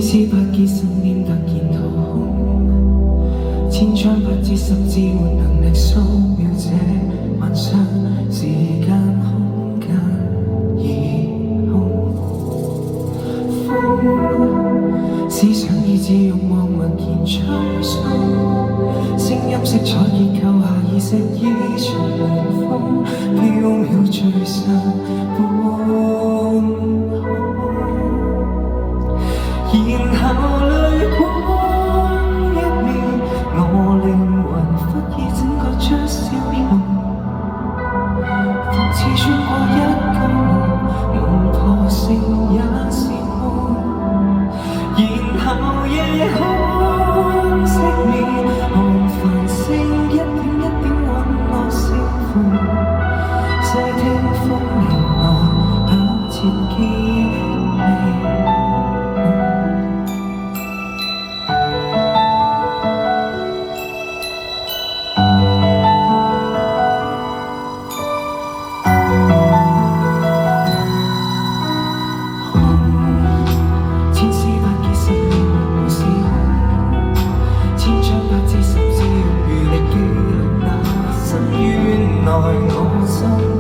千絲不結信念突然掏空，千張不知十字沒能力掃描這幻想，時間空間已空。風思想意志慾望默然吹送，聲音色彩結構下意識已隨涼風飄渺最上半空。然後淚光一面，我靈魂忽已整個着笑容，仿似穿過一個夢，夢破醒也是夢。然後夜空熄滅，看繁星一點一點隕落成風，細聽風鈴內響徹記憶味。千絲不結信念無時空，千張不知十字用餘力記錄那深淵內我心。